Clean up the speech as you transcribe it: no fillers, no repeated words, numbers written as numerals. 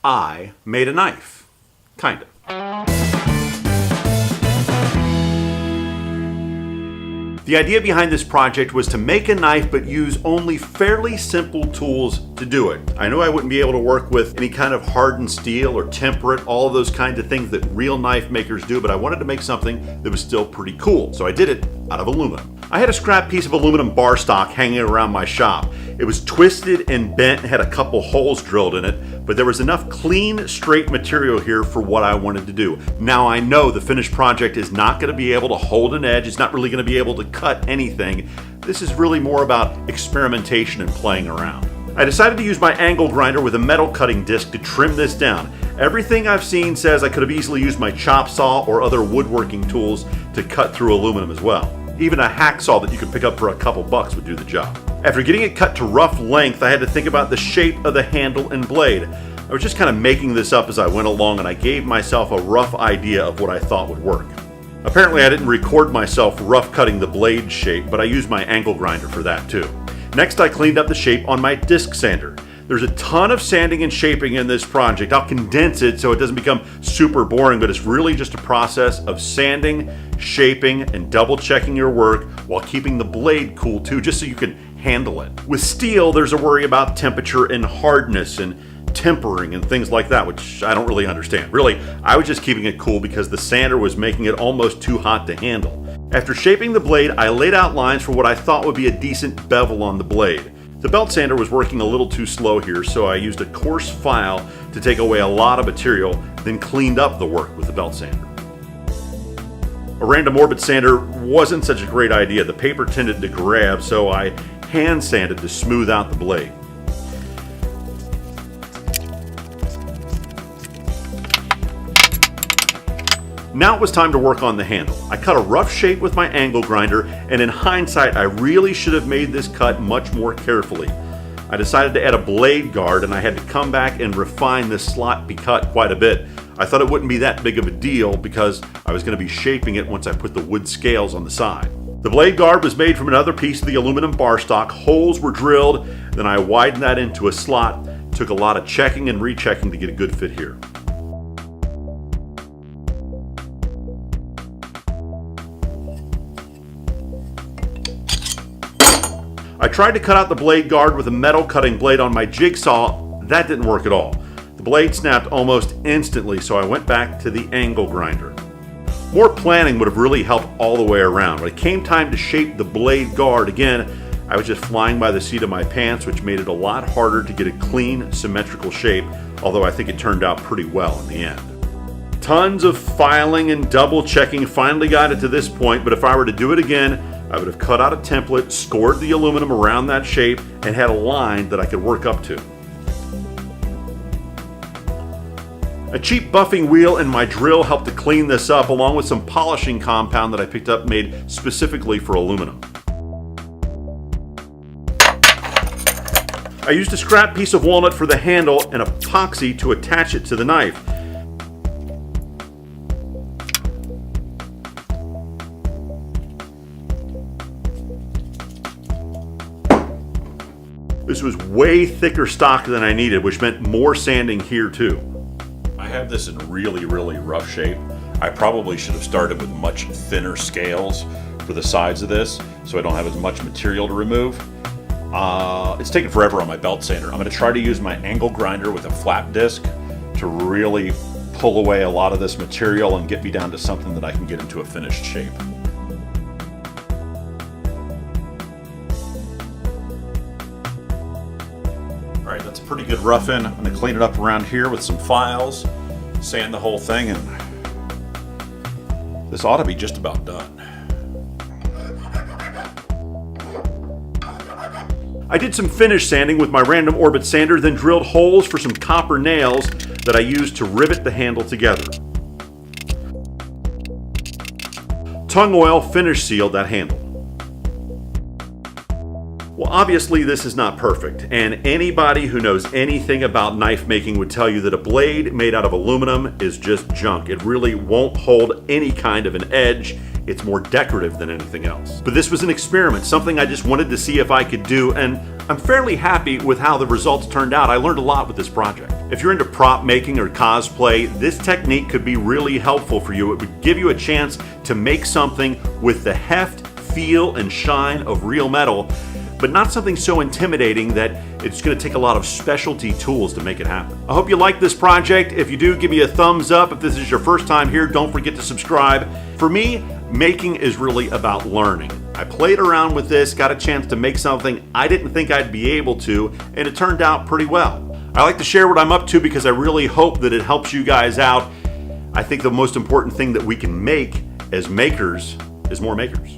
I made a knife. Kind of. The idea behind this project was to make a knife but use only fairly simple tools to do it. I knew I wouldn't be able to work with any kind of hardened steel or temper it, all of those kinds of things that real knife makers do, but I wanted to make something that was still pretty cool, so I did it out of aluminum. I had a scrap piece of aluminum bar stock hanging around my shop. It was twisted and bent and had a couple holes drilled in it, but there was enough clean, straight material here for what I wanted to do. Now I know the finished project is not going to be able to hold an edge, it's not really going to be able to cut anything. This is really more about experimentation and playing around. I decided to use my angle grinder with a metal cutting disc to trim this down. Everything I've seen says I could have easily used my chop saw or other woodworking tools to cut through aluminum as well. Even a hacksaw that you could pick up for a couple bucks would do the job. After getting it cut to rough length, I had to think about the shape of the handle and blade. I was just kind of making this up as I went along, and I gave myself a rough idea of what I thought would work. Apparently I didn't record myself rough cutting the blade shape, but I used my angle grinder for that too. Next, I cleaned up the shape on my disc sander. There's a ton of sanding and shaping in this project. I'll condense it so it doesn't become super boring, but it's really just a process of sanding, shaping, and double checking your work while keeping the blade cool too, just so you can handle it. With steel, there's a worry about temperature and hardness and tempering and things like that, which I don't really understand. Really, I was just keeping it cool because the sander was making it almost too hot to handle. After shaping the blade, I laid out lines for what I thought would be a decent bevel on the blade. The belt sander was working a little too slow here, so I used a coarse file to take away a lot of material, then cleaned up the work with the belt sander. A random orbit sander wasn't such a great idea. The paper tended to grab, so I hand sanded to smooth out the blade. Now it was time to work on the handle. I cut a rough shape with my angle grinder, and in hindsight, I really should have made this cut much more carefully. I decided to add a blade guard, and I had to come back and refine this sloppy cut quite a bit. I thought it wouldn't be that big of a deal because I was going to be shaping it once I put the wood scales on the side. The blade guard was made from another piece of the aluminum bar stock. Holes were drilled, then I widened that into a slot. Took a lot of checking and rechecking to get a good fit here. I tried to cut out the blade guard with a metal cutting blade on my jigsaw. That didn't work at all. The blade snapped almost instantly, so I went back to the angle grinder. More planning would have really helped all the way around. When it came time to shape the blade guard again, I was just flying by the seat of my pants, which made it a lot harder to get a clean, symmetrical shape, although I think it turned out pretty well in the end. Tons of filing and double checking finally got it to this point, but if I were to do it again, I would have cut out a template, scored the aluminum around that shape, and had a line that I could work up to. A cheap buffing wheel and my drill helped to clean this up, along with some polishing compound that I picked up made specifically for aluminum. I used a scrap piece of walnut for the handle and epoxy to attach it to the knife. This was way thicker stock than I needed, which meant more sanding here too. I have this in really rough shape. I probably should have started with much thinner scales for the sides of this, so I don't have as much material to remove. It's taken forever on my belt sander. I'm going to try to use my angle grinder with a flat disc to really pull away a lot of this material and get me down to something that I can get into a finished shape. Alright, that's a pretty good rough-in. I'm going to clean it up around here with some files, sand the whole thing, and this ought to be just about done. I did some finish sanding with my random orbit sander, then drilled holes for some copper nails that I used to rivet the handle together. Tung oil finish sealed that handle. Well, obviously this is not perfect, and anybody who knows anything about knife making would tell you that a blade made out of aluminum is just junk. It really won't hold any kind of an edge, It's more decorative than anything else. But this was an experiment, something I just wanted to see if I could do, and I'm fairly happy with how the results turned out. I learned a lot with this project. If you're into prop making or cosplay, this technique could be really helpful for you. It would give you a chance to make something with the heft, feel, and shine of real metal, but not something so intimidating that it's going to take a lot of specialty tools to make it happen. I hope you like this project. If you do, give me a thumbs up. If this is your first time here, don't forget to subscribe. For me, making is really about learning. I played around with this, got a chance to make something I didn't think I'd be able to, and it turned out pretty well. I like to share what I'm up to because I really hope that it helps you guys out. I think the most important thing that we can make as makers is more makers.